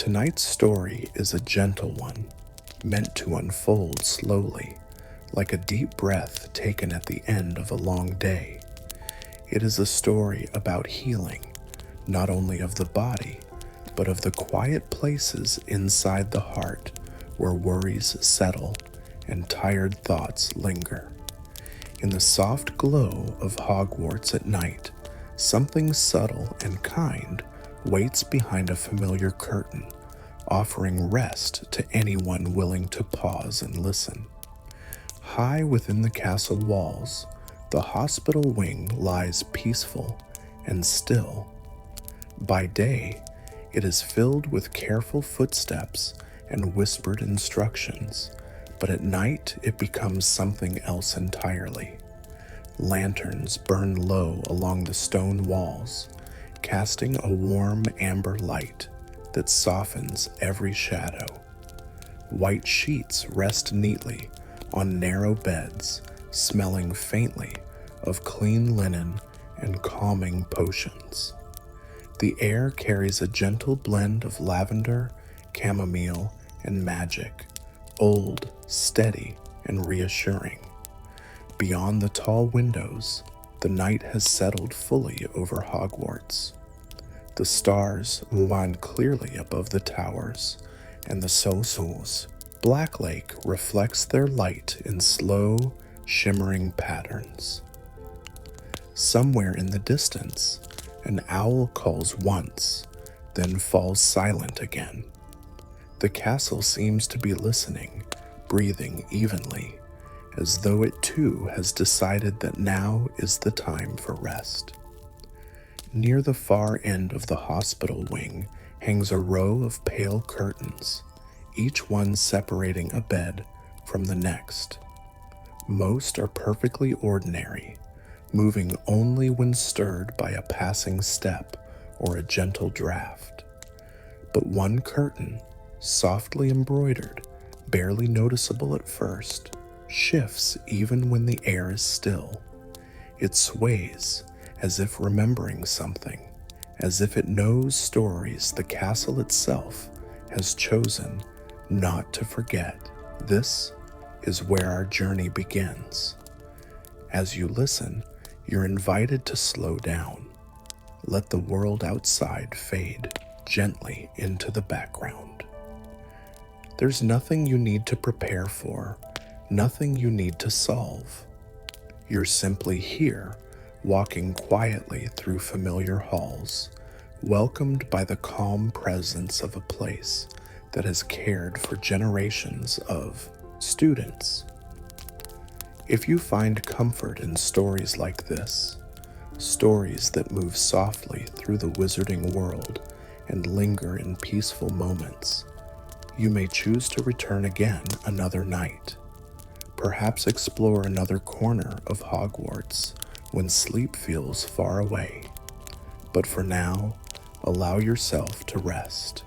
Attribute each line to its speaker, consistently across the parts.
Speaker 1: Tonight's story is a gentle one, meant to unfold slowly, like a deep breath taken at the end of a long day. It is a story about healing, not only of the body, but of the quiet places inside the heart where worries settle and tired thoughts linger. In the soft glow of Hogwarts at night, something subtle and kind waits behind a familiar curtain, offering rest to anyone willing to pause and listen. High within the castle walls, the hospital wing lies peaceful and still. By day, it is filled with careful footsteps and whispered instructions, but at night it becomes something else entirely. Lanterns burn low along the stone walls, casting a warm amber light that softens every shadow. White sheets rest neatly on narrow beds, smelling faintly of clean linen and calming potions. The air carries a gentle blend of lavender, chamomile, and magic, old, steady, and reassuring. Beyond the tall windows, the night has settled fully over Hogwarts. The stars move on clearly above the towers, and the Soul's black lake reflects their light in slow, shimmering patterns. Somewhere in the distance, an owl calls once, then falls silent again. The castle seems to be listening, breathing evenly, as though it too has decided that now is the time for rest. Near the far end of the hospital wing hangs a row of pale curtains, each one separating a bed from the next. Most are perfectly ordinary, moving only when stirred by a passing step or a gentle draft. But one curtain, softly embroidered, barely noticeable at first, shifts even when the air is still. It sways, as if remembering something, as if it knows stories the castle itself has chosen not to forget. This is where our journey begins. As you listen, you're invited to slow down. Let the world outside fade gently into the background. There's nothing you need to prepare for, nothing you need to solve. You're simply here, walking quietly through familiar halls, welcomed by the calm presence of a place that has cared for generations of students. If you find comfort in stories like this, stories that move softly through the wizarding world and linger in peaceful moments, you may choose to return again another night. Perhaps explore another corner of Hogwarts when sleep feels far away. But for now, allow yourself to rest.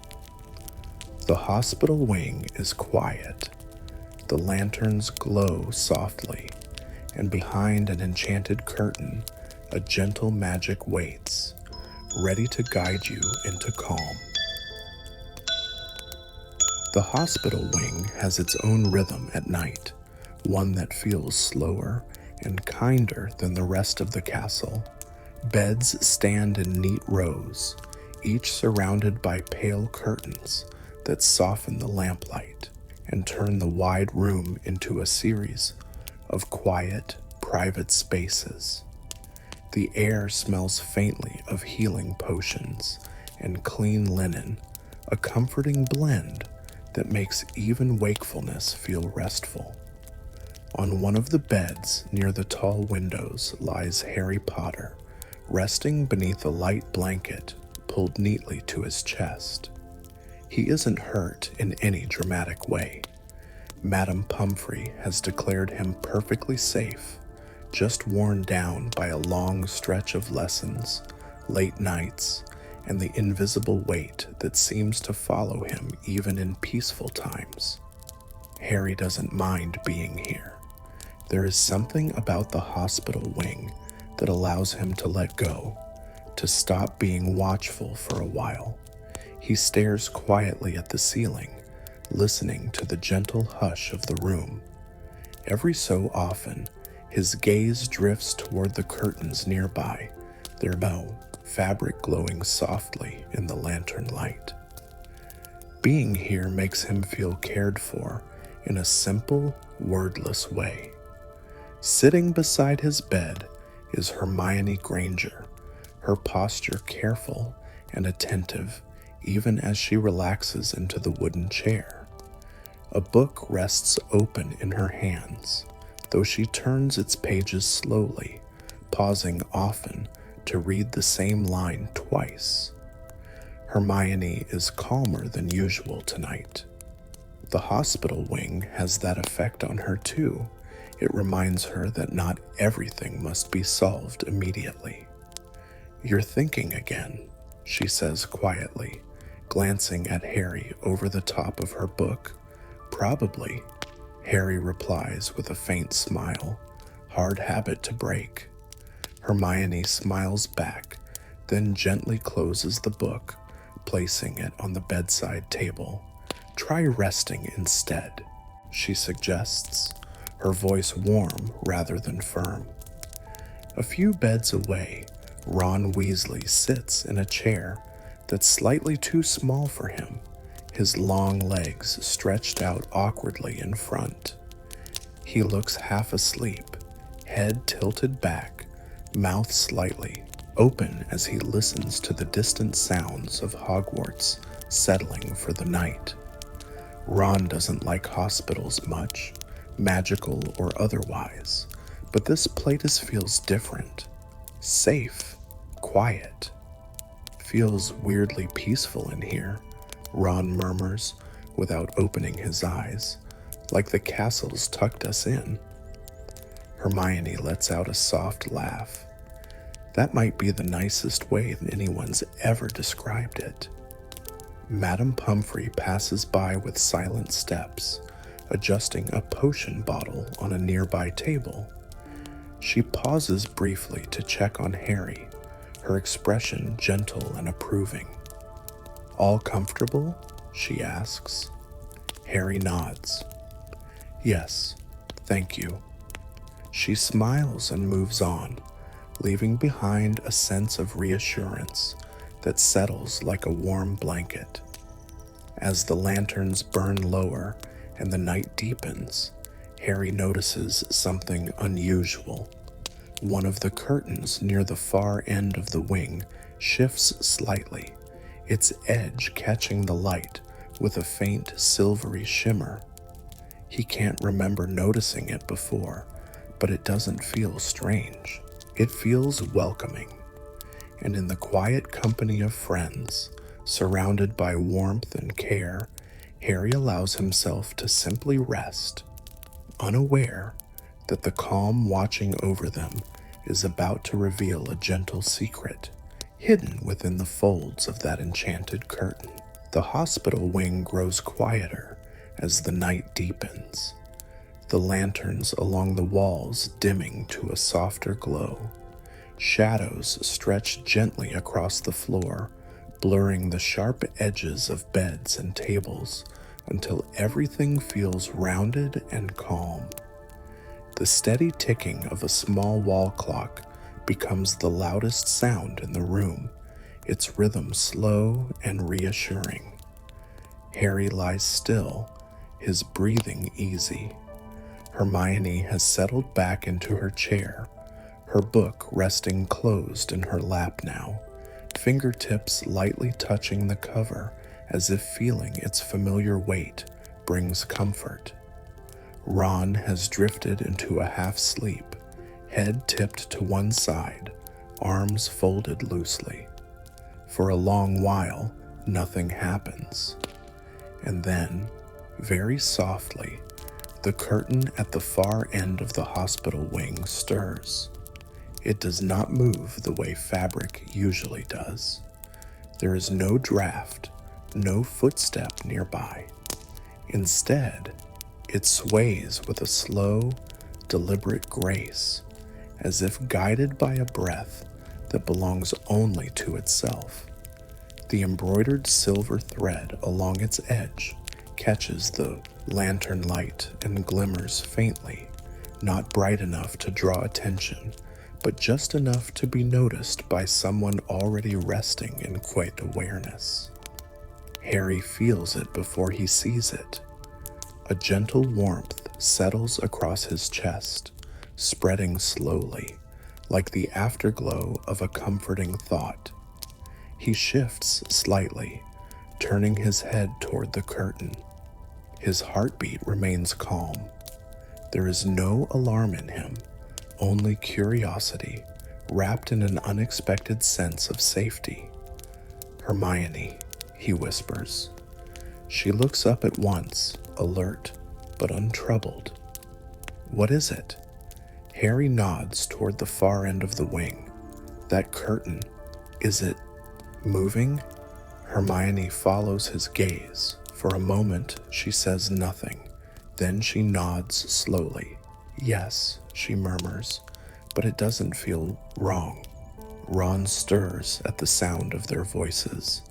Speaker 1: The hospital wing is quiet. The lanterns glow softly, and behind an enchanted curtain, a gentle magic waits, ready to guide you into calm. The hospital wing has its own rhythm at night, one that feels slower and kinder than the rest of the castle. Beds stand in neat rows, each surrounded by pale curtains that soften the lamplight and turn the wide room into a series of quiet, private spaces. The air smells faintly of healing potions and clean linen, a comforting blend that makes even wakefulness feel restful. On one of the beds near the tall windows lies Harry Potter, resting beneath a light blanket pulled neatly to his chest. He isn't hurt in any dramatic way. Madame Pomfrey has declared him perfectly safe, just worn down by a long stretch of lessons, late nights, and the invisible weight that seems to follow him even in peaceful times. Harry doesn't mind being here. There is something about the hospital wing that allows him to let go, to stop being watchful for a while. He stares quietly at the ceiling, listening to the gentle hush of the room. Every so often, his gaze drifts toward the curtains nearby, their bow fabric glowing softly in the lantern light. Being here makes him feel cared for in a simple, wordless way. Sitting beside his bed is Hermione Granger, her posture careful and attentive even as she relaxes into the wooden chair. A book rests open in her hands, though she turns its pages slowly, pausing often to read the same line twice. Hermione is calmer than usual tonight. The hospital wing has that effect on her too. It reminds her that not everything must be solved immediately. "You're thinking again," she says quietly, glancing at Harry over the top of her book. "Probably," Harry replies with a faint smile. "Hard habit to break." Hermione smiles back, then gently closes the book, placing it on the bedside table. "Try resting instead," she suggests, her voice warm rather than firm. A few beds away, Ron Weasley sits in a chair that's slightly too small for him, his long legs stretched out awkwardly in front. He looks half asleep, head tilted back, mouth slightly open as he listens to the distant sounds of Hogwarts settling for the night. Ron doesn't like hospitals much, magical or otherwise, but this place feels different. Safe, quiet. "Feels weirdly peaceful in here," Ron murmurs without opening his eyes, "like the castle's tucked us in." Hermione lets out a soft laugh. That might be the nicest way that anyone's ever described it. Madame Pomfrey passes by with silent steps, adjusting a potion bottle on a nearby table. She pauses briefly to check on Harry, her expression gentle and approving. "All comfortable?" she asks. Harry nods. "Yes, thank you." She smiles and moves on, leaving behind a sense of reassurance that settles like a warm blanket. As the lanterns burn lower and the night deepens, Harry notices something unusual. One of the curtains near the far end of the wing shifts slightly, its edge catching the light with a faint silvery shimmer. He can't remember noticing it before, but it doesn't feel strange. It feels welcoming. And in the quiet company of friends, surrounded by warmth and care, Harry allows himself to simply rest, unaware that the calm watching over them is about to reveal a gentle secret, hidden within the folds of that enchanted curtain. The hospital wing grows quieter as the night deepens, the lanterns along the walls dimming to a softer glow. Shadows stretch gently across the floor, blurring the sharp edges of beds and tables until everything feels rounded and calm. The steady ticking of a small wall clock becomes the loudest sound in the room, its rhythm slow and reassuring. Harry lies still, his breathing easy. Hermione has settled back into her chair, her book resting closed in her lap now, fingertips lightly touching the cover as if feeling its familiar weight brings comfort. Ron has drifted into a half-sleep, head tipped to one side, arms folded loosely. For a long while, nothing happens. And then, very softly, the curtain at the far end of the hospital wing stirs. It does not move the way fabric usually does. There is no draft, no footstep nearby. Instead, it sways with a slow, deliberate grace, as if guided by a breath that belongs only to itself. The embroidered silver thread along its edge catches the lantern light and glimmers faintly, not bright enough to draw attention, but just enough to be noticed by someone already resting in quiet awareness. Harry feels it before he sees it. A gentle warmth settles across his chest, spreading slowly, like the afterglow of a comforting thought. He shifts slightly, turning his head toward the curtain. His heartbeat remains calm. There is no alarm in him, only curiosity, wrapped in an unexpected sense of safety. "Hermione," he whispers. She looks up at once, alert but untroubled. "What is it?" Harry nods toward the far end of the wing. "That curtain, is it moving?" Hermione follows his gaze. For a moment, she says nothing. Then she nods slowly. "Yes," she murmurs, "but it doesn't feel wrong." Ron stirs at the sound of their voices.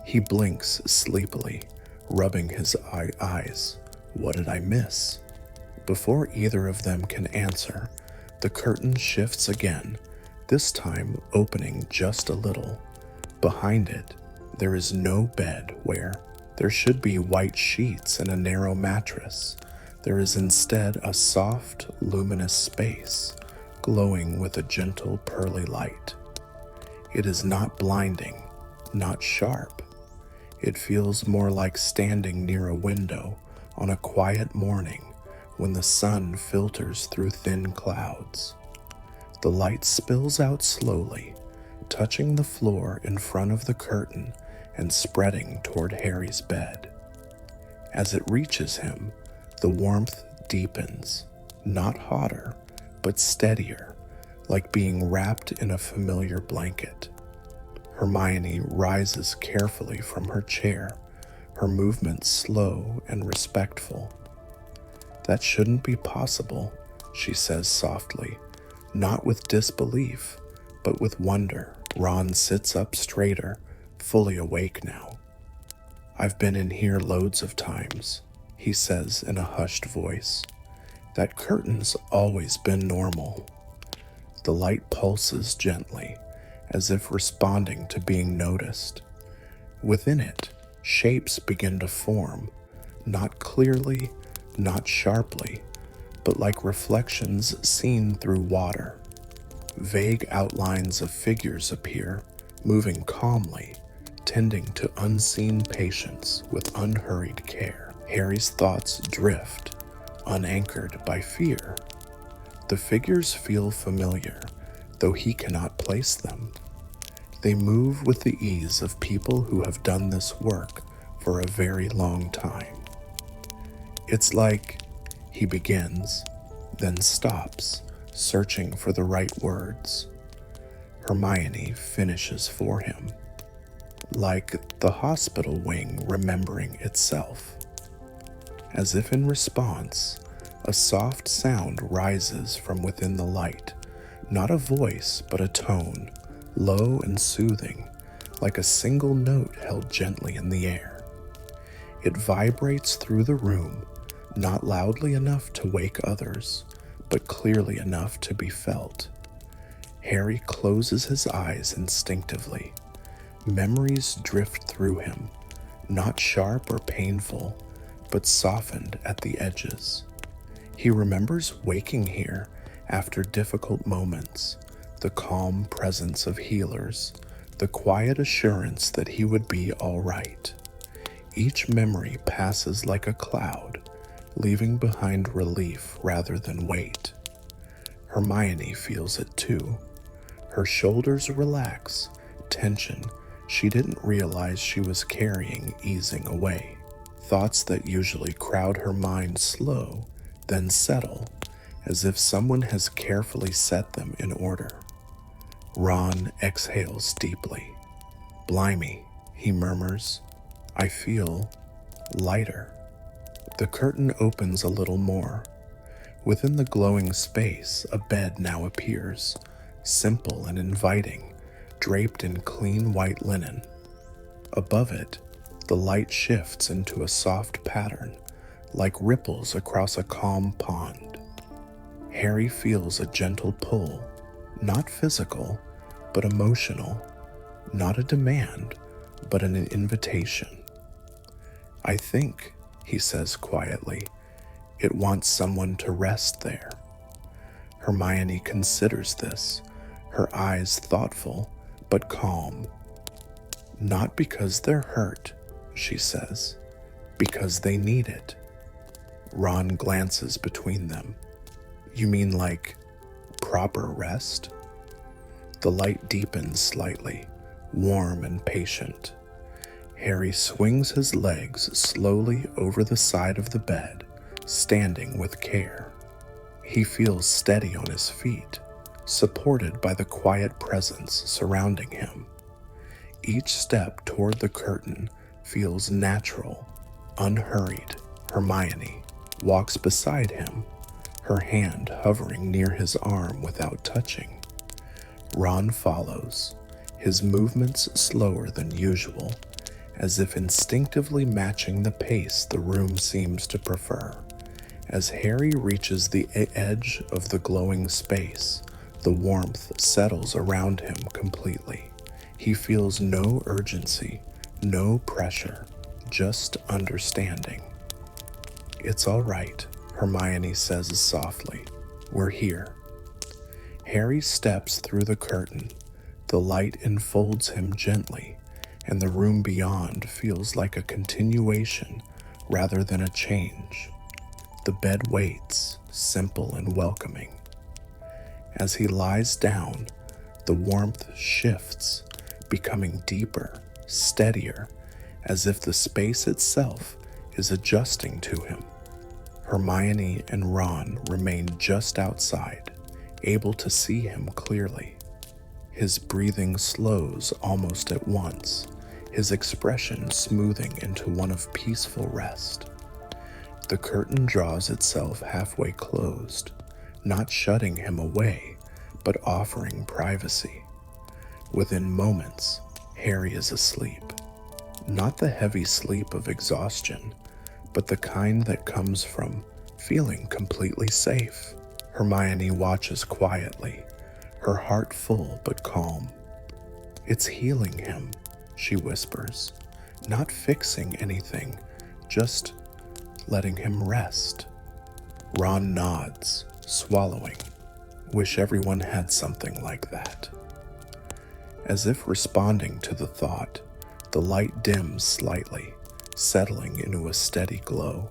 Speaker 1: He blinks sleepily, rubbing his eyes. "What did I miss?" Before either of them can answer, the curtain shifts again, this time opening just a little. Behind it, there is no bed where there should be white sheets and a narrow mattress. There is instead a soft, luminous space, glowing with a gentle, pearly light. It is not blinding, not sharp. It feels more like standing near a window on a quiet morning when the sun filters through thin clouds. The light spills out slowly, touching the floor in front of the curtain and spreading toward Harry's bed. As it reaches him, the warmth deepens, not hotter, but steadier, like being wrapped in a familiar blanket. Hermione rises carefully from her chair, her movements slow and respectful. "That shouldn't be possible," she says softly, not with disbelief, but with wonder. Ron sits up straighter, fully awake now. "I've been in here loads of times," he says in a hushed voice. "That curtain's always been normal." The light pulses gently, as if responding to being noticed. Within it, shapes begin to form, not clearly, not sharply, but like reflections seen through water. Vague outlines of figures appear, moving calmly, tending to unseen patience with unhurried care. Harry's thoughts drift, unanchored by fear. The figures feel familiar, though he cannot place them. They move with the ease of people who have done this work for a very long time. "It's like," he begins, then stops, searching for the right words. Hermione finishes for him. "Like the hospital wing remembering itself." As if in response, a soft sound rises from within the light, not a voice, but a tone, low and soothing, like a single note held gently in the air. It vibrates through the room, not loudly enough to wake others, but clearly enough to be felt. Harry closes his eyes instinctively. Memories drift through him, not sharp or painful, but softened at the edges. He remembers waking here after difficult moments, the calm presence of healers, the quiet assurance that he would be all right. Each memory passes like a cloud, leaving behind relief rather than weight. Hermione feels it too. Her shoulders relax, tension she didn't realize she was carrying easing away. Thoughts that usually crowd her mind slow, then settle, as if someone has carefully set them in order. Ron exhales deeply. "Blimey," he murmurs, "I feel lighter." The curtain opens a little more. Within the glowing space, a bed now appears, simple and inviting, draped in clean white linen. Above it, the light shifts into a soft pattern, like ripples across a calm pond. Harry feels a gentle pull, not physical, but emotional, not a demand, but an invitation. "I think," he says quietly, "it wants someone to rest there." Hermione considers this, her eyes thoughtful but calm. "Not because they're hurt," she says, "because they need it." Ron glances between them. "You mean like proper rest?" The light deepens slightly, warm and patient. Harry swings his legs slowly over the side of the bed, standing with care. He feels steady on his feet, supported by the quiet presence surrounding him. Each step toward the curtain feels natural, unhurried. Hermione walks beside him, her hand hovering near his arm without touching. Ron follows, his movements slower than usual, as if instinctively matching the pace the room seems to prefer. As Harry reaches the edge of the glowing space, the warmth settles around him completely. He feels no urgency, no pressure, just understanding. "It's all right," Hermione says softly. "We're here." Harry steps through the curtain. The light enfolds him gently, and the room beyond feels like a continuation rather than a change. The bed waits, simple and welcoming. As he lies down, the warmth shifts, becoming deeper, steadier, as if the space itself is adjusting to him. Hermione and Ron remain just outside, able to see him clearly. His breathing slows almost at once, his expression smoothing into one of peaceful rest. The curtain draws itself halfway closed, not shutting him away, but offering privacy. Within moments, Harry is asleep. Not the heavy sleep of exhaustion, but the kind that comes from feeling completely safe. Hermione watches quietly, her heart full but calm. "It's healing him," she whispers, "not fixing anything, just letting him rest." Ron nods, swallowing. "Wish everyone had something like that." As if responding to the thought, the light dims slightly, settling into a steady glow.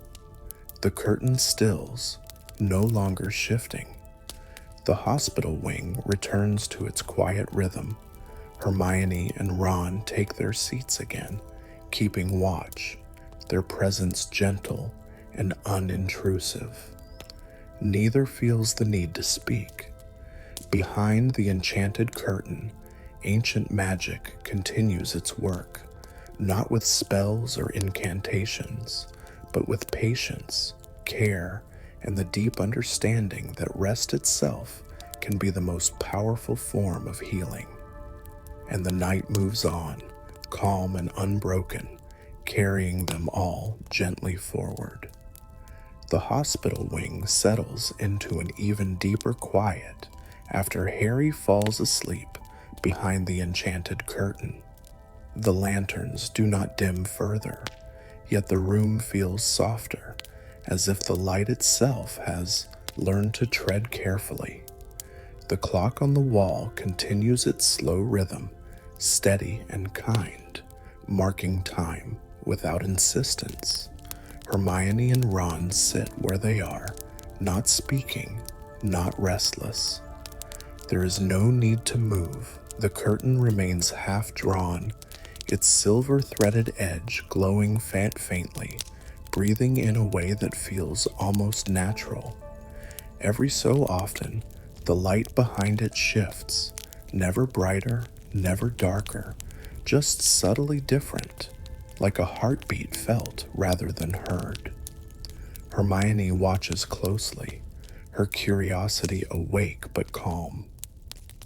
Speaker 1: The curtain stills, no longer shifting. The hospital wing returns to its quiet rhythm. Hermione and Ron take their seats again, keeping watch, their presence gentle and unintrusive. Neither feels the need to speak. Behind the enchanted curtain, ancient magic continues its work, not with spells or incantations, but with patience, care, and the deep understanding that rest itself can be the most powerful form of healing. And the night moves on, calm and unbroken, carrying them all gently forward. The hospital wing settles into an even deeper quiet after Harry falls asleep behind the enchanted curtain. The lanterns do not dim further, yet the room feels softer, as if the light itself has learned to tread carefully. The clock on the wall continues its slow rhythm, steady and kind, marking time without insistence. Hermione and Ron sit where they are, not speaking, not restless. There is no need to move. The curtain remains half drawn, its silver-threaded edge glowing faintly, breathing in a way that feels almost natural. Every so often, the light behind it shifts, never brighter, never darker, just subtly different, like a heartbeat felt rather than heard. Hermione watches closely, her curiosity awake but calm.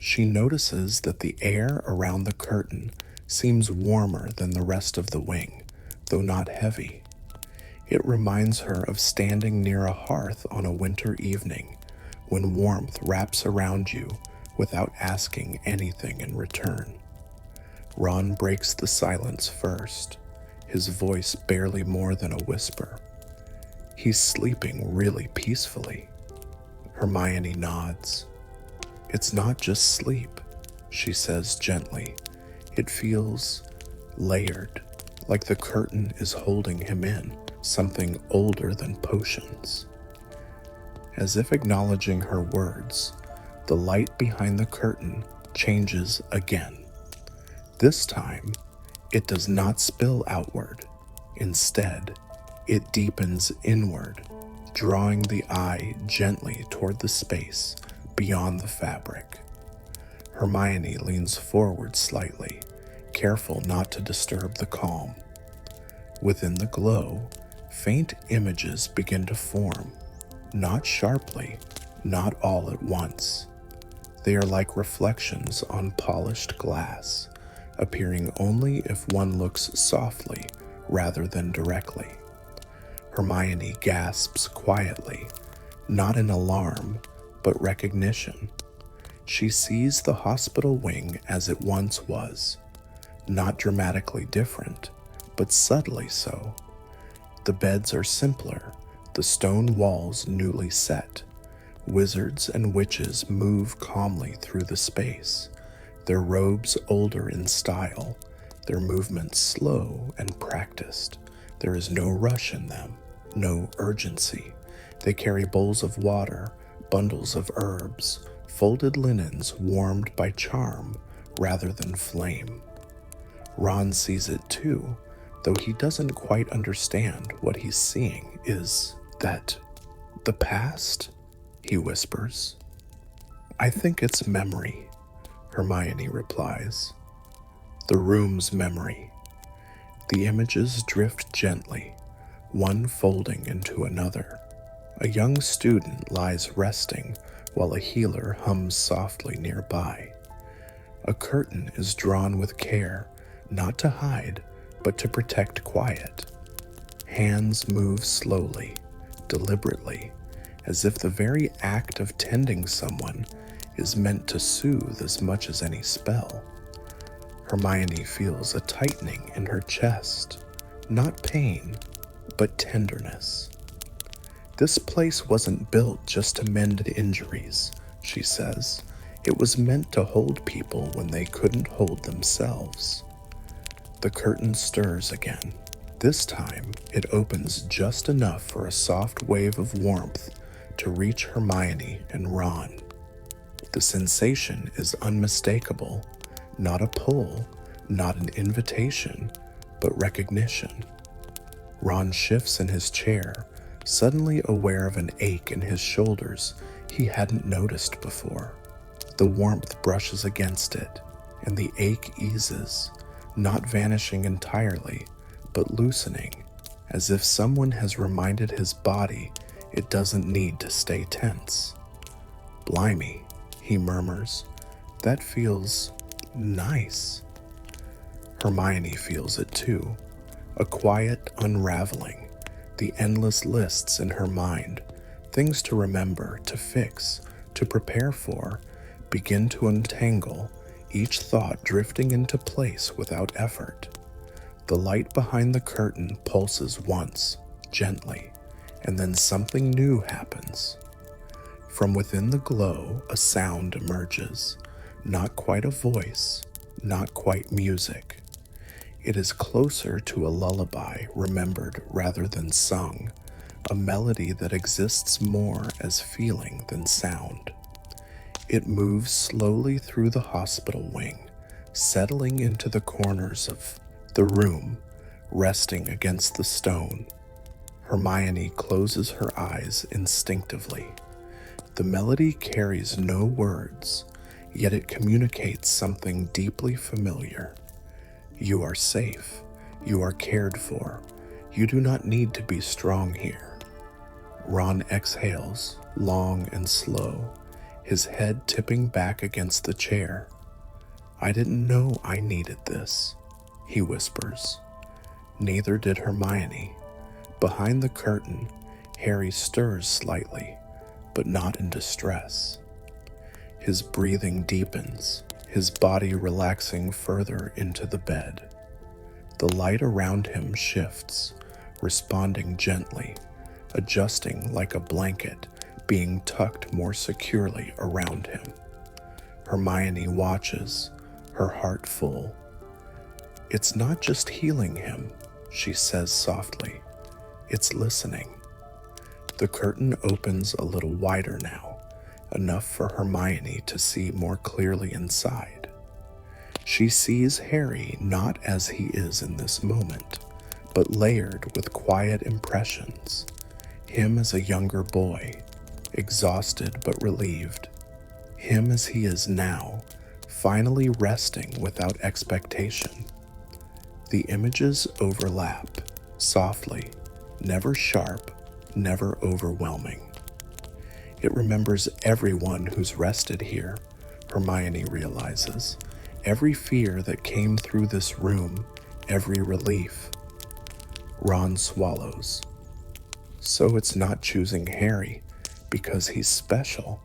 Speaker 1: She notices that the air around the curtain seems warmer than the rest of the wing, though not heavy. It reminds her of standing near a hearth on a winter evening when warmth wraps around you without asking anything in return. Ron breaks the silence first, his voice barely more than a whisper. He's sleeping really peacefully. Hermione nods. It's not just sleep, she says gently. It feels layered, like the curtain is holding him in, something older than potions. As if acknowledging her words, the light behind the curtain changes again. This time, it does not spill outward. Instead, it deepens inward, drawing the eye gently toward the space beyond the fabric. Hermione leans forward slightly, careful not to disturb the calm. Within the glow, faint images begin to form, not sharply, not all at once. They are like reflections on polished glass, appearing only if one looks softly rather than directly. Hermione gasps quietly, not in alarm, but recognition. She sees the hospital wing as it once was, not dramatically different, but subtly so. The beds are simpler, the stone walls newly set. Wizards and witches move calmly through the space, their robes older in style, their movements slow and practiced. There is no rush in them, no urgency. They carry bowls of water, bundles of herbs, folded linens warmed by charm rather than flame. Ron sees it too, though he doesn't quite understand what he's seeing. Is that the past? He whispers. I think it's memory, Hermione replies. The room's memory. The images drift gently, one folding into another. A young student lies resting while a healer hums softly nearby. A curtain is drawn with care, not to hide, but to protect quiet. Hands move slowly, deliberately, as if the very act of tending someone is meant to soothe as much as any spell. Hermione feels a tightening in her chest, not pain, but tenderness. This place wasn't built just to mend injuries, she says. It was meant to hold people when they couldn't hold themselves. The curtain stirs again. This time, it opens just enough for a soft wave of warmth to reach Hermione and Ron. The sensation is unmistakable, not a pull, not an invitation, but recognition. Ron shifts in his chair, suddenly aware of an ache in his shoulders he hadn't noticed before. The warmth brushes against it, and the ache eases, not vanishing entirely, but loosening, as if someone has reminded his body it doesn't need to stay tense. Blimey, he murmurs. That feels nice. Hermione feels it too, a quiet unraveling, the endless lists in her mind, things to remember, to fix, to prepare for, begin to untangle, each thought drifting into place without effort. The light behind the curtain pulses once, gently, and then something new happens. From within the glow, a sound emerges, not quite a voice, not quite music. It is closer to a lullaby remembered rather than sung, a melody that exists more as feeling than sound. It moves slowly through the hospital wing, settling into the corners of the room, resting against the stone. Hermione closes her eyes instinctively. The melody carries no words, yet it communicates something deeply familiar. You are safe. You are cared for. You do not need to be strong here. Ron exhales, long and slow, his head tipping back against the chair. "I didn't know I needed this," he whispers. Neither did Hermione. Behind the curtain, Harry stirs slightly, but not in distress. His breathing deepens, his body relaxing further into the bed. The light around him shifts, responding gently, adjusting like a blanket being tucked more securely around him. Hermione watches, her heart full. "It's not just healing him," she says softly. "It's listening." The curtain opens a little wider now, enough for Hermione to see more clearly inside. She sees Harry not as he is in this moment, but layered with quiet impressions. Him as a younger boy, exhausted but relieved. Him as he is now, finally resting without expectation. The images overlap, softly, never sharp, never overwhelming. It remembers everyone who's rested here, Hermione realizes. Every fear that came through this room, every relief. Ron swallows. So it's not choosing Harry because he's special.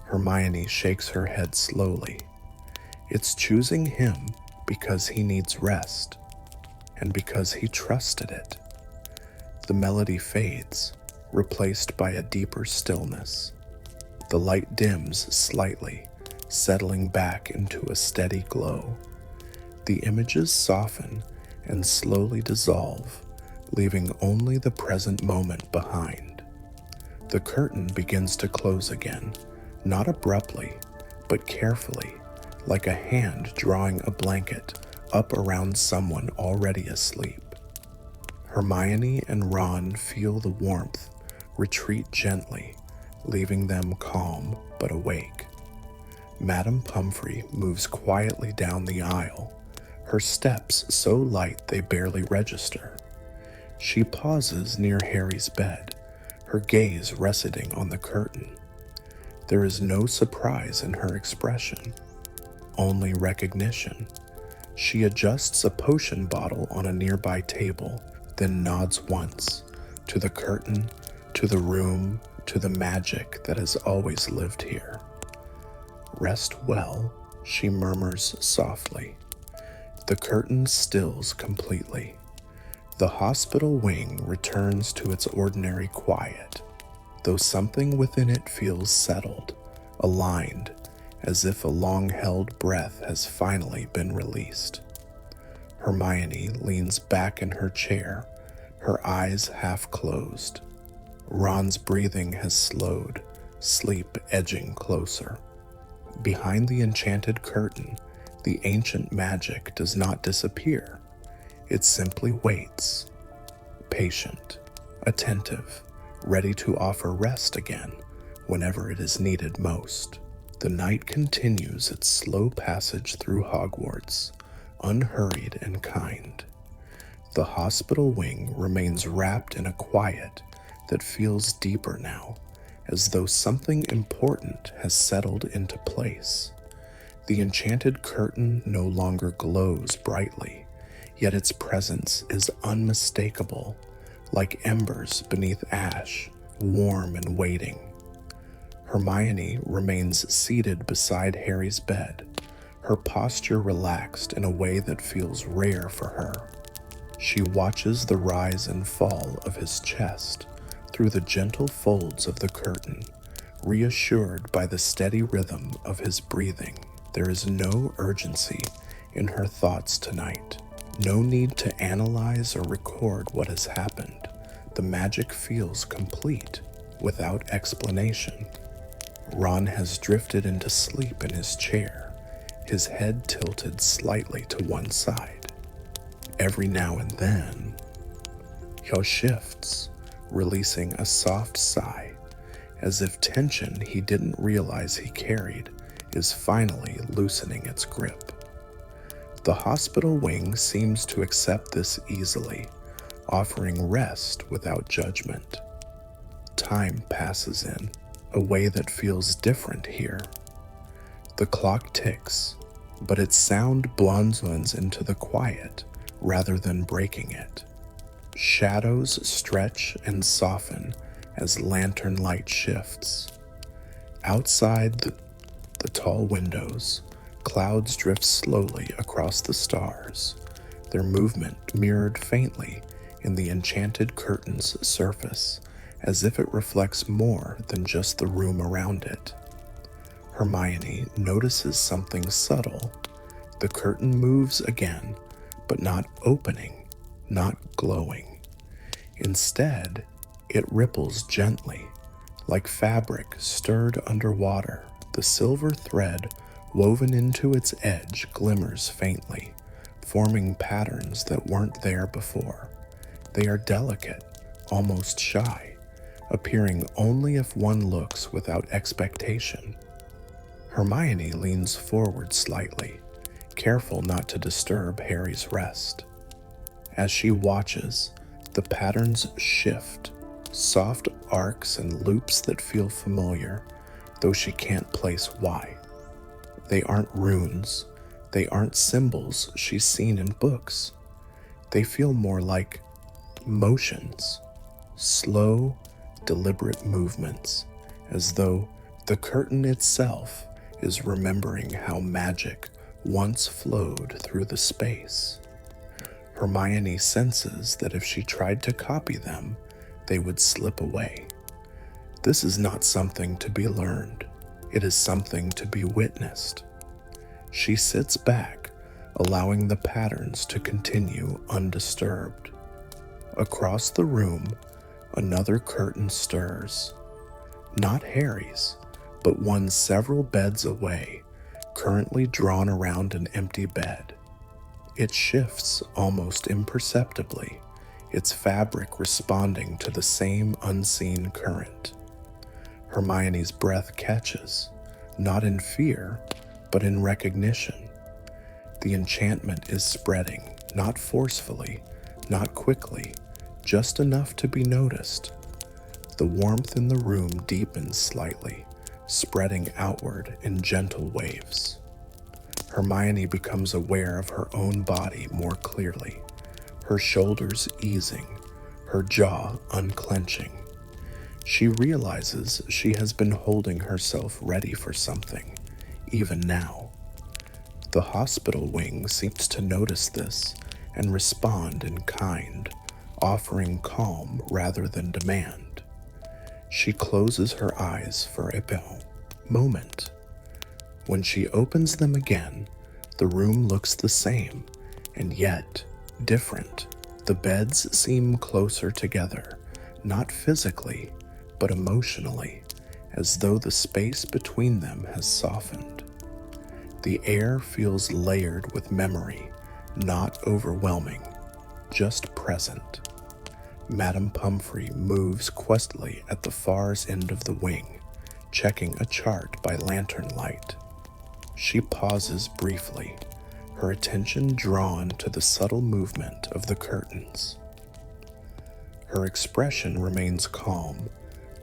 Speaker 1: Hermione shakes her head slowly. It's choosing him because he needs rest, and because he trusted it. The melody fades, replaced by a deeper stillness. The light dims slightly, settling back into a steady glow. The images soften and slowly dissolve, leaving only the present moment behind. The curtain begins to close again, not abruptly, but carefully, like a hand drawing a blanket up around someone already asleep. Hermione and Ron feel the warmth retreat gently, leaving them calm but awake. Madame Pomfrey moves quietly down the aisle, her steps so light they barely register. She pauses near Harry's bed, her gaze resting on the curtain. There is no surprise in her expression, only recognition. She adjusts a potion bottle on a nearby table, then nods once, to the curtain, to the room, to the magic that has always lived here. "Rest well," she murmurs softly. The curtain stills completely. The hospital wing returns to its ordinary quiet, though something within it feels settled, aligned, as if a long-held breath has finally been released. Hermione leans back in her chair, her eyes half closed. Ron's breathing has slowed, sleep edging closer. Behind the enchanted curtain, the ancient magic does not disappear. It simply waits, patient, attentive, ready to offer rest again whenever it is needed most. The night continues its slow passage through Hogwarts, unhurried and kind. The hospital wing remains wrapped in a quiet that feels deeper now, as though something important has settled into place. The enchanted curtain no longer glows brightly, yet its presence is unmistakable, like embers beneath ash, warm and waiting. Hermione remains seated beside Harry's bed, her posture relaxed in a way that feels rare for her. She watches the rise and fall of his chest through the gentle folds of the curtain, reassured by the steady rhythm of his breathing. There is no urgency in her thoughts tonight, no need to analyze or record what has happened. The magic feels complete, without explanation. Ron has drifted into sleep in his chair, his head tilted slightly to one side. Every now and then, he shifts, releasing a soft sigh, as if tension he didn't realize he carried is finally loosening its grip. The hospital wing seems to accept this easily, offering rest without judgment. Time passes in a way that feels different here. The clock ticks, but its sound blossoms into the quiet rather than breaking it. Shadows stretch and soften as lantern light shifts. Outside the tall windows, clouds drift slowly across the stars, their movement mirrored faintly in the enchanted curtain's surface, as if it reflects more than just the room around it. Hermione notices something subtle. The curtain moves again, but not opening, not glowing. Instead, it ripples gently, like fabric stirred underwater. The silver thread woven into its edge glimmers faintly, forming patterns that weren't there before. They are delicate, almost shy, appearing only if one looks without expectation. Hermione leans forward slightly, careful not to disturb Harry's rest. As she watches, the patterns shift, soft arcs and loops that feel familiar, though she can't place why. They aren't runes, they aren't symbols she's seen in books. They feel more like motions, slow, deliberate movements, as though the curtain itself is remembering how magic once flowed through the space. Hermione senses that if she tried to copy them, they would slip away. This is not something to be learned, it is something to be witnessed. She sits back, allowing the patterns to continue undisturbed. Across the room, another curtain stirs. Not Harry's, but one several beds away, currently drawn around an empty bed. It shifts almost imperceptibly, its fabric responding to the same unseen current. Hermione's breath catches, not in fear, but in recognition. The enchantment is spreading, not forcefully, not quickly, just enough to be noticed. The warmth in the room deepens slightly, spreading outward in gentle waves. Hermione becomes aware of her own body more clearly, her shoulders easing, her jaw unclenching. She realizes she has been holding herself ready for something, even now. The hospital wing seems to notice this and respond in kind, offering calm rather than demand. She closes her eyes for a moment. When she opens them again, the room looks the same, and yet different. The beds seem closer together, not physically, but emotionally, as though the space between them has softened. The air feels layered with memory, not overwhelming, just present. Madame Pomfrey moves quietly at the far end of the wing, checking a chart by lantern light. She pauses briefly, her attention drawn to the subtle movement of the curtains. Her expression remains calm,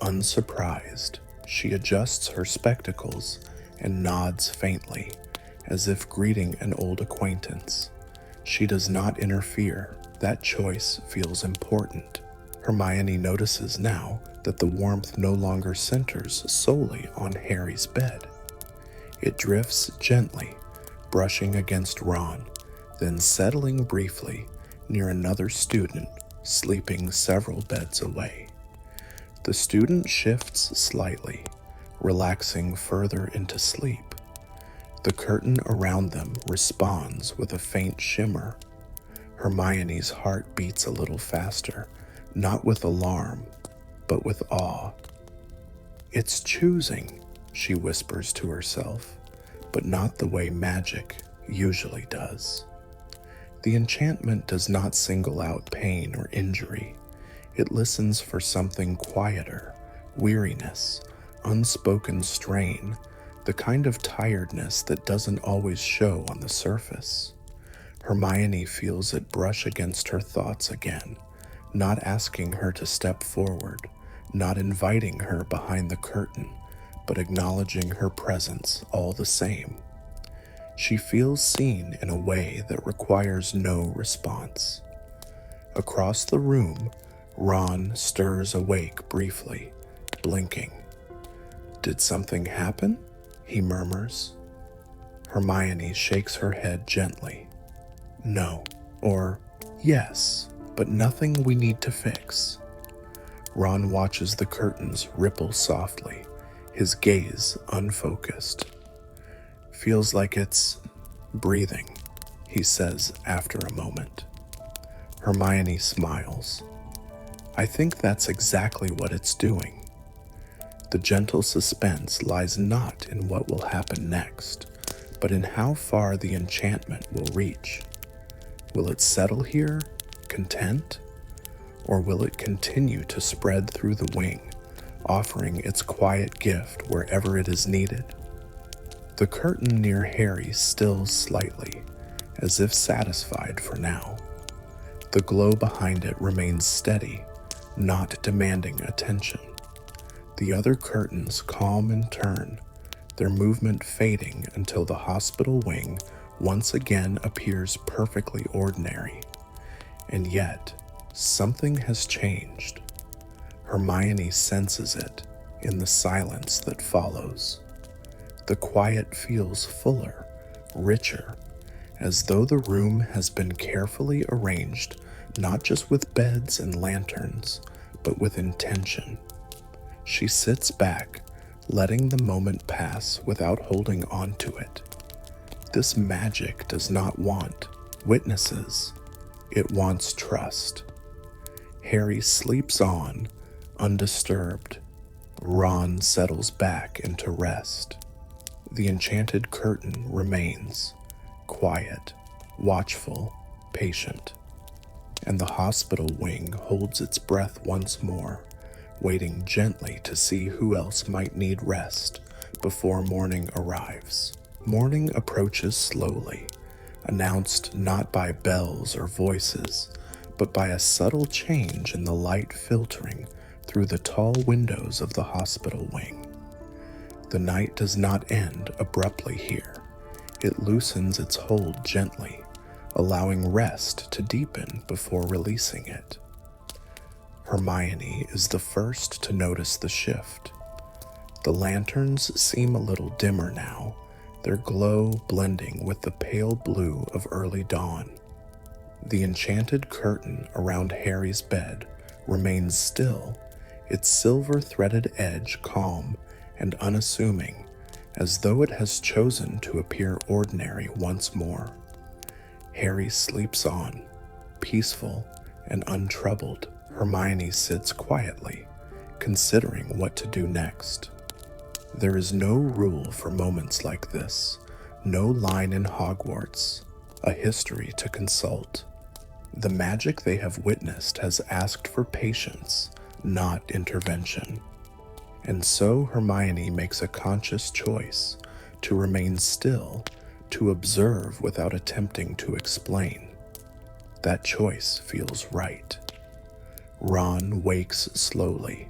Speaker 1: unsurprised. She adjusts her spectacles and nods faintly, as if greeting an old acquaintance. She does not interfere. That choice feels important. Hermione notices now that the warmth no longer centers solely on Harry's bed. It drifts gently, brushing against Ron, then settling briefly near another student sleeping several beds away. The student shifts slightly, relaxing further into sleep. The curtain around them responds with a faint shimmer. Hermione's heart beats a little faster, not with alarm, but with awe. "It's choosing," she whispers to herself, but not the way magic usually does. The enchantment does not single out pain or injury. It listens for something quieter, weariness, unspoken strain, the kind of tiredness that doesn't always show on the surface. Hermione feels it brush against her thoughts again, not asking her to step forward, not inviting her behind the curtain, but acknowledging her presence all the same. She feels seen in a way that requires no response. Across the room, Ron stirs awake briefly, blinking. "Did something happen?" he murmurs. Hermione shakes her head gently. "No," or "yes, but nothing we need to fix." Ron watches the curtains ripple softly, his gaze unfocused. "Feels like it's breathing," he says after a moment. Hermione smiles. "I think that's exactly what it's doing." The gentle suspense lies not in what will happen next, but in how far the enchantment will reach. Will it settle here, content? Or will it continue to spread through the wing, offering its quiet gift wherever it is needed? The curtain near Harry stills slightly, as if satisfied for now. The glow behind it remains steady, not demanding attention. The other curtains calm in turn, their movement fading until the hospital wing once again appears perfectly ordinary. And yet, something has changed. Hermione senses it in the silence that follows. The quiet feels fuller, richer, as though the room has been carefully arranged not just with beds and lanterns, but with intention. She sits back, letting the moment pass without holding on to it. This magic does not want witnesses. It wants trust. Harry sleeps on, undisturbed. Ron settles back into rest. The enchanted curtain remains, quiet, watchful, patient. And the hospital wing holds its breath once more, waiting gently to see who else might need rest before morning arrives. Morning approaches slowly, announced not by bells or voices, but by a subtle change in the light filtering through the tall windows of the hospital wing. The night does not end abruptly here. It loosens its hold gently, allowing rest to deepen before releasing it. Hermione is the first to notice the shift. The lanterns seem a little dimmer now, their glow blending with the pale blue of early dawn. The enchanted curtain around Harry's bed remains still, its silver-threaded edge calm and unassuming, as though it has chosen to appear ordinary once more. Harry sleeps on, peaceful and untroubled. Hermione sits quietly, considering what to do next. There is no rule for moments like this, no line in Hogwarts, a history to consult. The magic they have witnessed has asked for patience, not intervention. And so Hermione makes a conscious choice to remain still, to observe without attempting to explain. That choice feels right. Ron wakes slowly,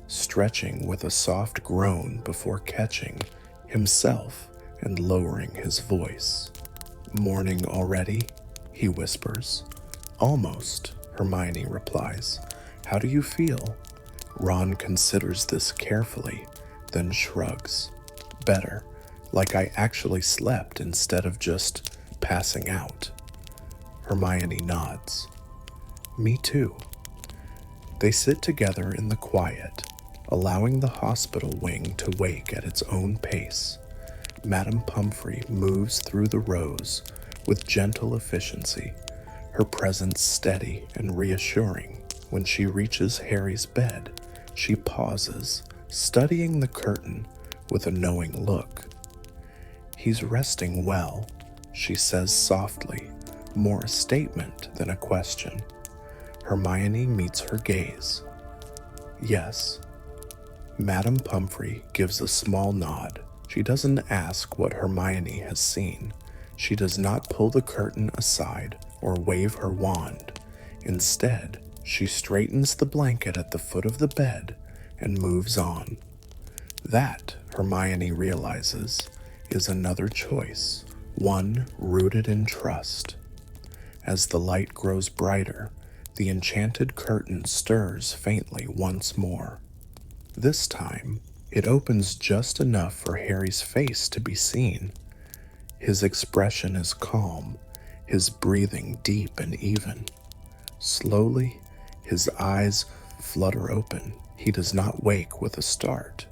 Speaker 1: stretching with a soft groan before catching himself and lowering his voice. "Morning already?" he whispers. "Almost," Hermione replies. "How do you feel?" Ron considers this carefully, then shrugs. "Better, like I actually slept instead of just passing out." Hermione nods. "Me too." They sit together in the quiet, allowing the hospital wing to wake at its own pace. Madame Pomfrey moves through the rows with gentle efficiency, her presence steady and reassuring. When she reaches Harry's bed, she pauses, studying the curtain with a knowing look. "He's resting well," she says softly, more a statement than a question. Hermione meets her gaze. "Yes." Madame Pomfrey gives a small nod. She doesn't ask what Hermione has seen. She does not pull the curtain aside or wave her wand. Instead, she straightens the blanket at the foot of the bed and moves on. That, Hermione realizes, is another choice, one rooted in trust. As the light grows brighter, the enchanted curtain stirs faintly once more. This time, it opens just enough for Harry's face to be seen. His expression is calm, his breathing deep and even. Slowly, his eyes flutter open. He does not wake with a start.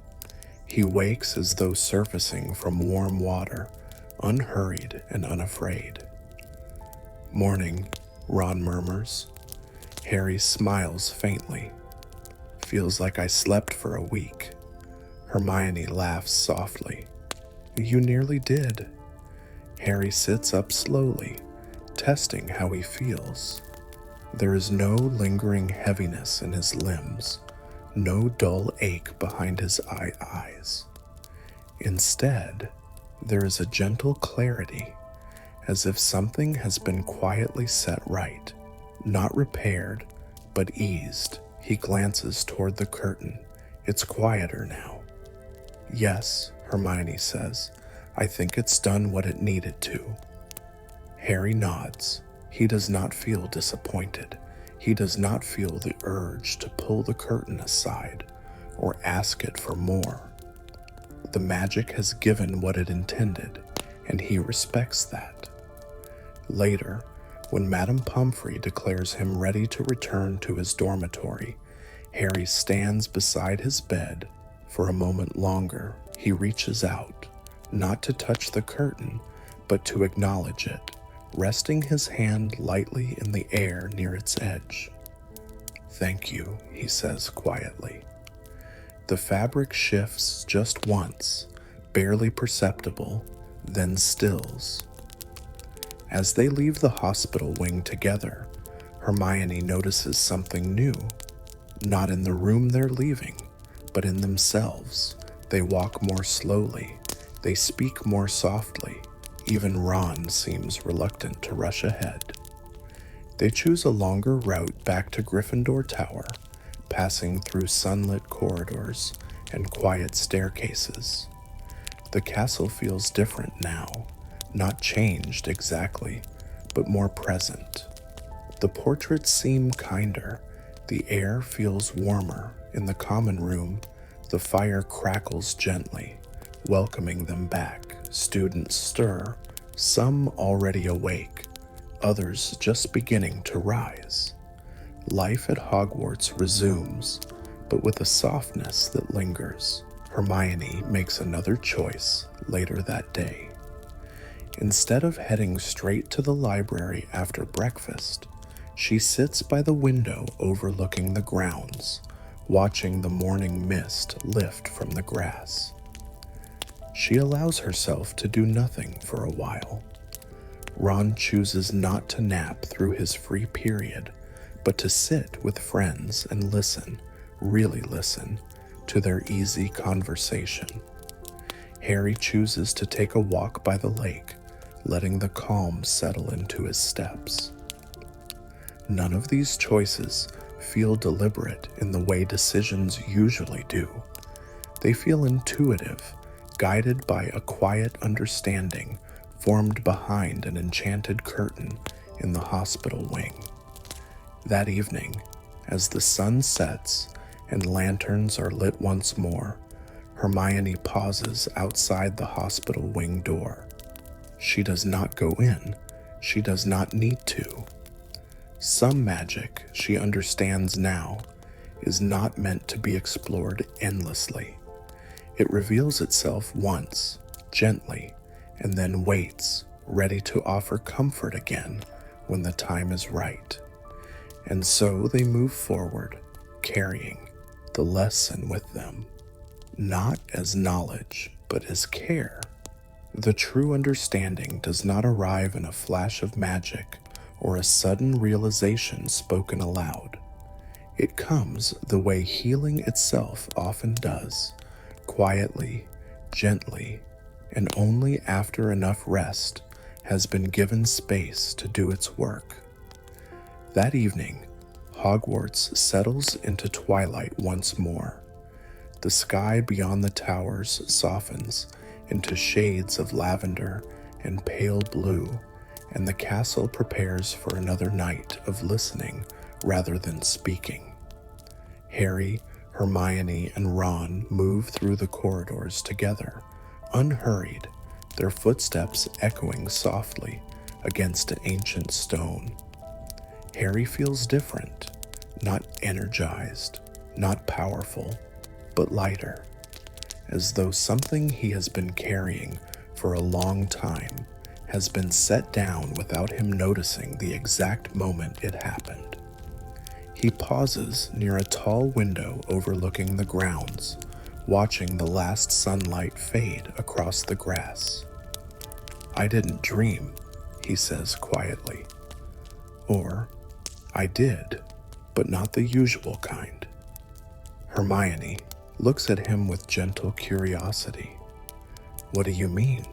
Speaker 1: He wakes as though surfacing from warm water, unhurried and unafraid. "Morning," Ron murmurs. Harry smiles faintly. "Feels like I slept for a week." Hermione laughs softly. "You nearly did." Harry sits up slowly, testing how he feels. There is no lingering heaviness in his limbs, no dull ache behind his eyes. Instead, there is a gentle clarity, as if something has been quietly set right, not repaired, but eased. He glances toward the curtain. It's quieter now. "Yes," Hermione says, "I think it's done what it needed to." Harry nods. He does not feel disappointed. He does not feel the urge to pull the curtain aside or ask it for more. The magic has given what it intended, and he respects that. Later, when Madame Pomfrey declares him ready to return to his dormitory, Harry stands beside his bed. For a moment longer, he reaches out, not to touch the curtain, but to acknowledge it, resting his hand lightly in the air near its edge. "Thank you," he says quietly. The fabric shifts just once, barely perceptible, then stills. As they leave the hospital wing together, Hermione notices something new. Not in the room they're leaving, but in themselves. They walk more slowly. They speak more softly. Even Ron seems reluctant to rush ahead. They choose a longer route back to Gryffindor Tower, passing through sunlit corridors and quiet staircases. The castle feels different now, not changed exactly, but more present. The portraits seem kinder. The air feels warmer. In the common room, the fire crackles gently, welcoming them back. Students stir, some already awake, others just beginning to rise. Life at Hogwarts resumes, but with a softness that lingers. Hermione makes another choice later that day. Instead of heading straight to the library after breakfast, she sits by the window overlooking the grounds, watching the morning mist lift from the grass. She allows herself to do nothing for a while. Ron chooses not to nap through his free period, but to sit with friends and listen, really listen, to their easy conversation. Harry chooses to take a walk by the lake, letting the calm settle into his steps. None of these choices feel deliberate in the way decisions usually do. They feel intuitive, guided by a quiet understanding formed behind an enchanted curtain in the hospital wing. That evening, as the sun sets and lanterns are lit once more, Hermione pauses outside the hospital wing door. She does not go in. She does not need to. Some magic, she understands now, is not meant to be explored endlessly. It reveals itself once, gently, and then waits, ready to offer comfort again when the time is right. And so they move forward, carrying the lesson with them, not as knowledge, but as care. The true understanding does not arrive in a flash of magic or a sudden realization spoken aloud. It comes the way healing itself often does, quietly, gently, and only after enough rest has been given space to do its work. That evening, Hogwarts settles into twilight once more. The sky beyond the towers softens into shades of lavender and pale blue, and the castle prepares for another night of listening rather than speaking. Harry, Hermione, and Ron move through the corridors together, unhurried, their footsteps echoing softly against ancient stone. Harry feels different, not energized, not powerful, but lighter, as though something he has been carrying for a long time has been set down without him noticing the exact moment it happened. He pauses near a tall window overlooking the grounds, watching the last sunlight fade across the grass. "I didn't dream," he says quietly. Or, "I did, but not the usual kind." Hermione looks at him with gentle curiosity. "What do you mean?"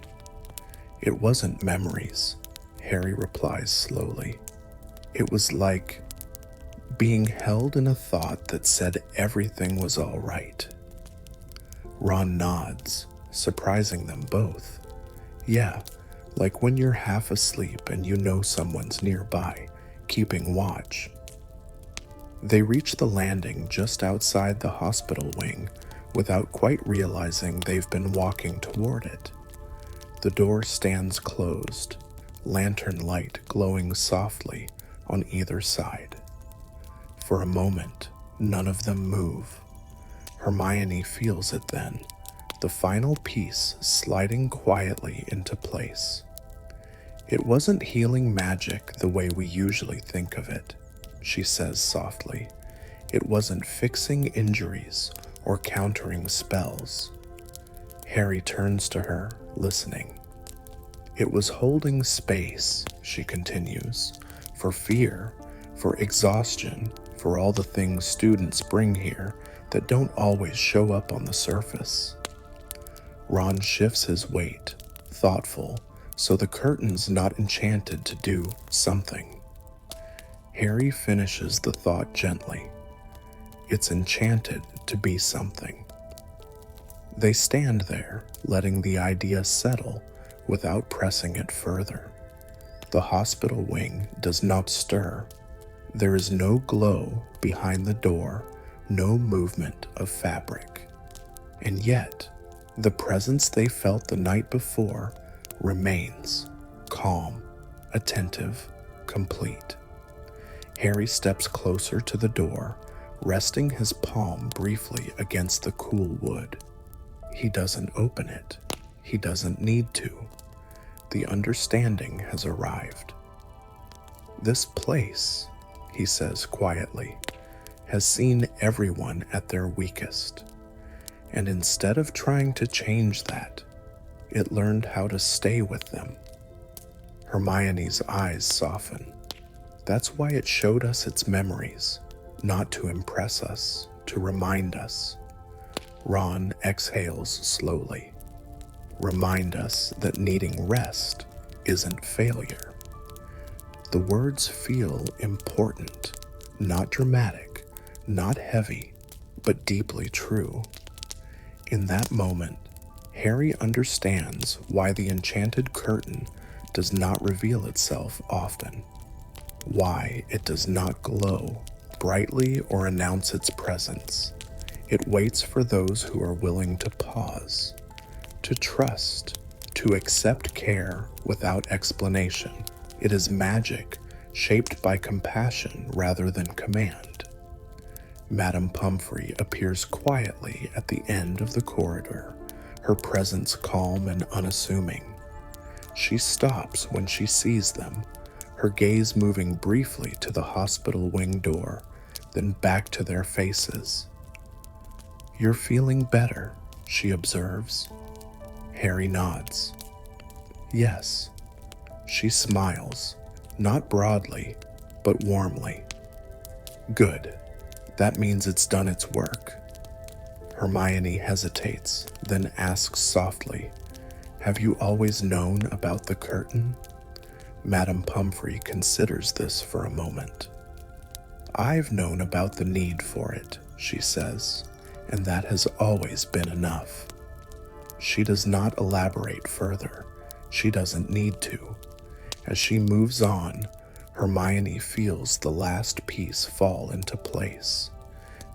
Speaker 1: "It wasn't memories," Harry replies slowly. "It was like being held in a thought that said everything was all right." Ron nods, surprising them both. "Yeah, like when you're half asleep and you know someone's nearby, keeping watch." They reach the landing just outside the hospital wing without quite realizing they've been walking toward it. The door stands closed, lantern light glowing softly on either side. For a moment, none of them move. Hermione feels it then, the final piece sliding quietly into place. "It wasn't healing magic the way we usually think of it," she says softly. "It wasn't fixing injuries or countering spells." Harry turns to her, listening. "It was holding space," she continues, "for fear, for exhaustion, for all the things students bring here that don't always show up on the surface." Ron shifts his weight, thoughtful, so the curtain's not enchanted to do something. Harry finishes the thought gently. "It's enchanted to be something." They stand there, letting the idea settle without pressing it further. The hospital wing does not stir. There is no glow behind the door, no movement of fabric. And yet, the presence they felt the night before remains, calm, attentive, complete. Harry steps closer to the door, resting his palm briefly against the cool wood. He doesn't open it. He doesn't need to. The understanding has arrived. "This place," he says quietly, "has seen everyone at their weakest. And instead of trying to change that, it learned how to stay with them." Hermione's eyes soften. "That's why it showed us its memories, not to impress us, to remind us." Ron exhales slowly. "Remind us that needing rest isn't failure." The words feel important, not dramatic, not heavy, but deeply true. In that moment, Harry understands why the Enchanted Curtain does not reveal itself often, why it does not glow brightly or announce its presence. It waits for those who are willing to pause, to trust, to accept care without explanation. It is magic, shaped by compassion rather than command. Madame Pomfrey appears quietly at the end of the corridor, her presence calm and unassuming. She stops when she sees them, her gaze moving briefly to the hospital wing door, then back to their faces. "You're feeling better," she observes. Harry nods. "Yes." She smiles, not broadly, but warmly. "Good. That means it's done its work." Hermione hesitates, then asks softly, "Have you always known about the curtain?" Madame Pomfrey considers this for a moment. "I've known about the need for it," she says, "and that has always been enough." She does not elaborate further, She doesn't need to. As she moves on, Hermione feels the last piece fall into place.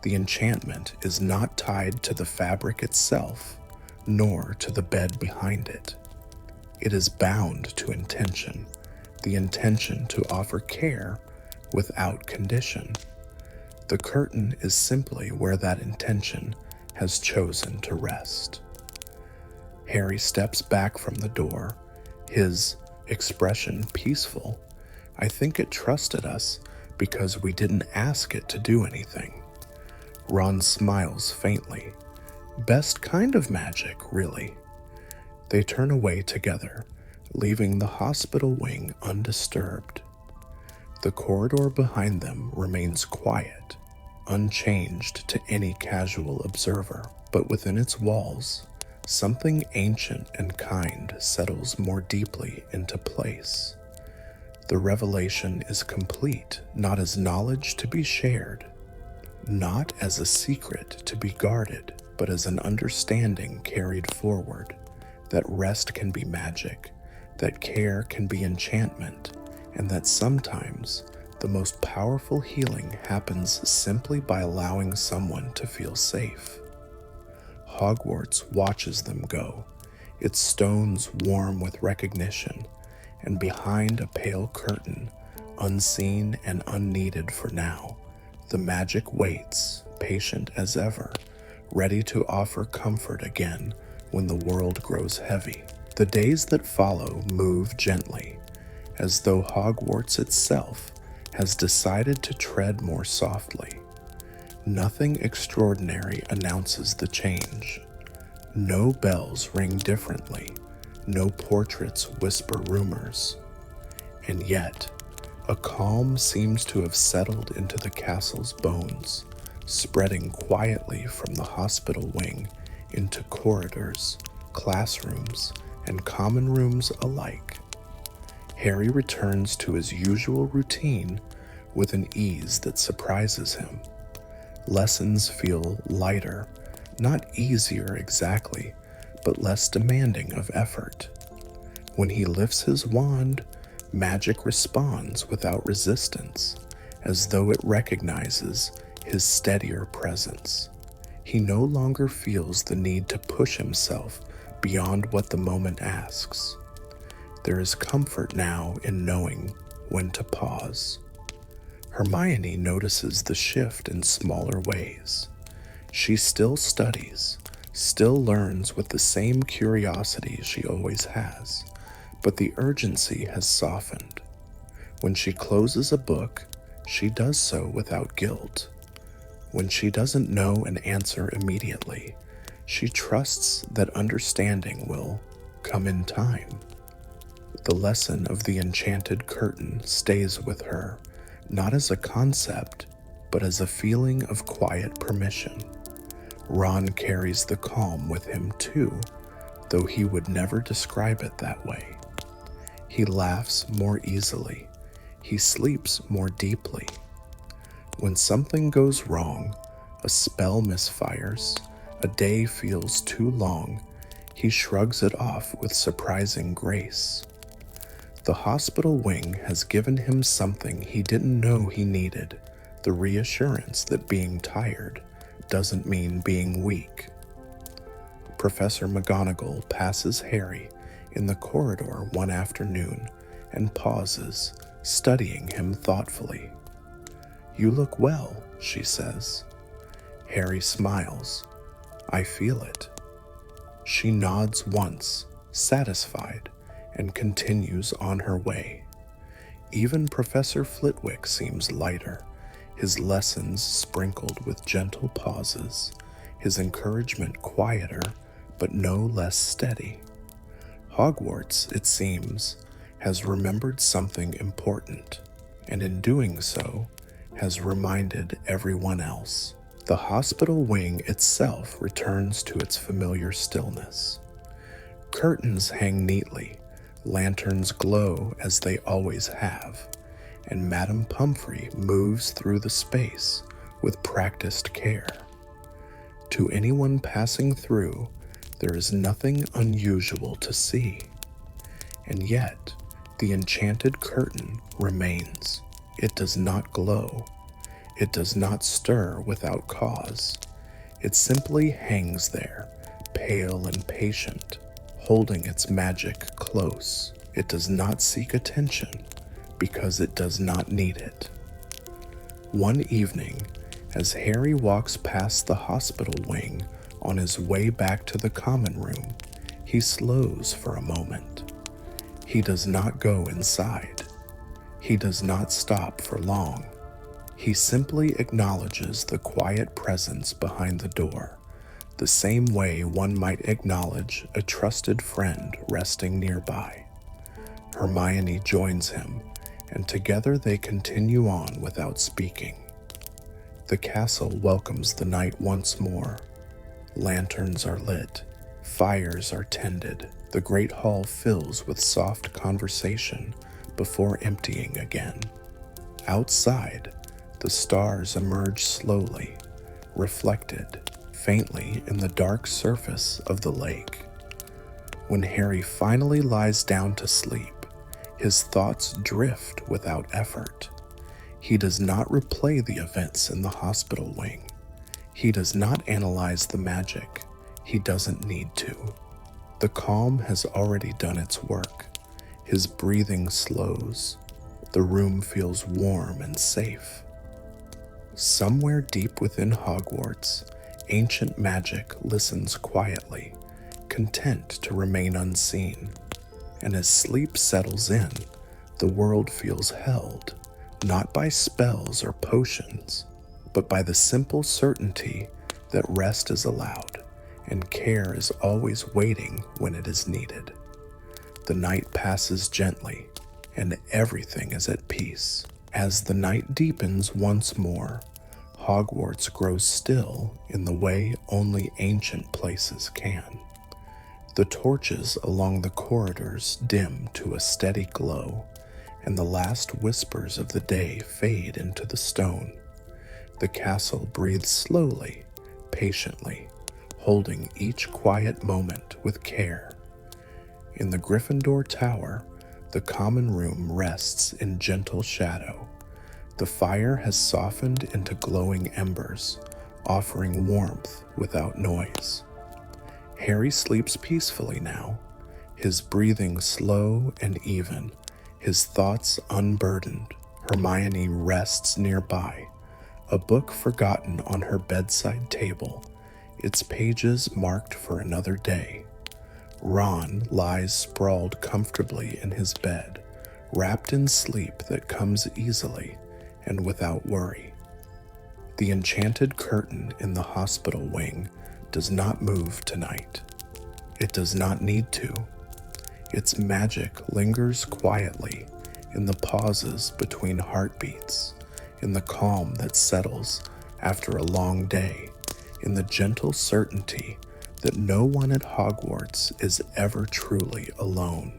Speaker 1: The enchantment is not tied to the fabric itself, nor to the bed behind it. It is bound to intention, the intention to offer care without condition. The curtain is simply where that intention has chosen to rest. Harry steps back from the door, his expression peaceful. I think it trusted us because we didn't ask it to do anything. Ron smiles faintly. Best kind of magic, really. They turn away together, leaving the hospital wing undisturbed. The corridor behind them remains quiet, unchanged to any casual observer, but within its walls, something ancient and kind settles more deeply into place. The revelation is complete, not as knowledge to be shared, not as a secret to be guarded, but as an understanding carried forward, that rest can be magic, that care can be enchantment, and that sometimes the most powerful healing happens simply by allowing someone to feel safe. Hogwarts watches them go, its stones warm with recognition, and behind a pale curtain, unseen and unneeded for now, the magic waits, patient as ever, ready to offer comfort again when the world grows heavy. The days that follow move gently, as though Hogwarts itself has decided to tread more softly. Nothing extraordinary announces the change. No bells ring differently, no portraits whisper rumors. And yet, a calm seems to have settled into the castle's bones, spreading quietly from the hospital wing into corridors, classrooms, and common rooms alike. Harry returns to his usual routine with an ease that surprises him. Lessons feel lighter, not easier exactly, but less demanding of effort. When he lifts his wand, magic responds without resistance, as though it recognizes his steadier presence. He no longer feels the need to push himself beyond what the moment asks. There is comfort now in knowing when to pause. Hermione notices the shift in smaller ways. She still studies, still learns with the same curiosity she always has, but the urgency has softened. When she closes a book, she does so without guilt. When she doesn't know an answer immediately, she trusts that understanding will come in time. The lesson of the Enchanted Curtain stays with her, not as a concept, but as a feeling of quiet permission. Ron carries the calm with him too, though he would never describe it that way. He laughs more easily. He sleeps more deeply. When something goes wrong, a spell misfires, a day feels too long, he shrugs it off with surprising grace. The hospital wing has given him something he didn't know he needed, the reassurance that being tired doesn't mean being weak. Professor McGonagall passes Harry in the corridor one afternoon and pauses, studying him thoughtfully. "You look well," she says. Harry smiles. "I feel it." She nods once, satisfied, and continues on her way. Even Professor Flitwick seems lighter, his lessons sprinkled with gentle pauses, his encouragement quieter but no less steady. Hogwarts, it seems, has remembered something important, and in doing so, has reminded everyone else. The hospital wing itself returns to its familiar stillness. Curtains hang neatly, lanterns glow as they always have, and Madame Pomfrey moves through the space with practiced care. To anyone passing through, there is nothing unusual to see. And yet, the enchanted curtain remains. It does not glow. It does not stir without cause. It simply hangs there, pale and patient, holding its magic close. It does not seek attention because it does not need it. One evening, as Harry walks past the hospital wing on his way back to the common room, he slows for a moment. He does not go inside. He does not stop for long. He simply acknowledges the quiet presence behind the door, the same way one might acknowledge a trusted friend resting nearby. Hermione joins him, and together they continue on without speaking. The castle welcomes the night once more. Lanterns are lit, fires are tended, the great hall fills with soft conversation before emptying again. Outside, the stars emerge slowly, reflected faintly in the dark surface of the lake. When Harry finally lies down to sleep, his thoughts drift without effort. He does not replay the events in the hospital wing. He does not analyze the magic. He doesn't need to. The calm has already done its work. His breathing slows. The room feels warm and safe. Somewhere deep within Hogwarts, ancient magic listens quietly, content to remain unseen. And as sleep settles in, the world feels held, not by spells or potions, but by the simple certainty that rest is allowed and care is always waiting when it is needed. The night passes gently, and everything is at peace. As the night deepens once more, Hogwarts grows still in the way only ancient places can. The torches along the corridors dim to a steady glow, and the last whispers of the day fade into the stone. The castle breathes slowly, patiently, holding each quiet moment with care. In the Gryffindor Tower, the common room rests in gentle shadow. The fire has softened into glowing embers, offering warmth without noise. Harry sleeps peacefully now, his breathing slow and even, his thoughts unburdened. Hermione rests nearby, a book forgotten on her bedside table, its pages marked for another day. Ron lies sprawled comfortably in his bed, wrapped in sleep that comes easily and without worry. The enchanted curtain in the hospital wing does not move tonight. It does not need to. Its magic lingers quietly in the pauses between heartbeats, in the calm that settles after a long day, in the gentle certainty that no one at Hogwarts is ever truly alone.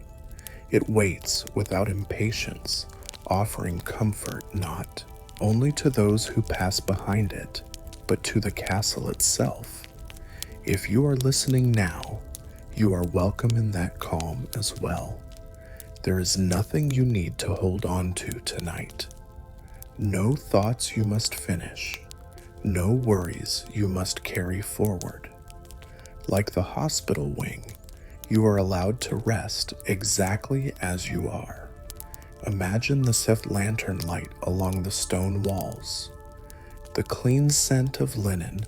Speaker 1: It waits without impatience, offering comfort not only to those who pass behind it, but to the castle itself. If you are listening now, you are welcome in that calm as well. There is nothing you need to hold on to tonight. No thoughts you must finish. No worries you must carry forward. Like the hospital wing, you are allowed to rest exactly as you are. Imagine the soft lantern light along the stone walls, the clean scent of linen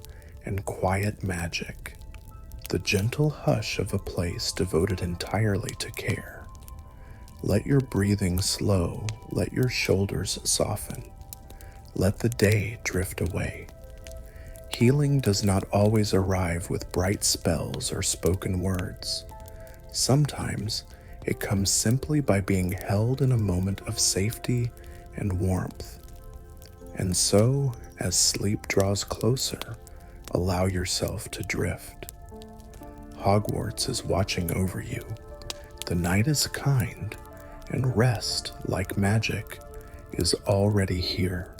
Speaker 1: and quiet magic, the gentle hush of a place devoted entirely to care. Let your breathing slow, let your shoulders soften. Let the day drift away. Healing does not always arrive with bright spells or spoken words. Sometimes it comes simply by being held in a moment of safety and warmth. And so, as sleep draws closer, allow yourself to drift. Hogwarts is watching over you. The night is kind, and rest, like magic, is already here.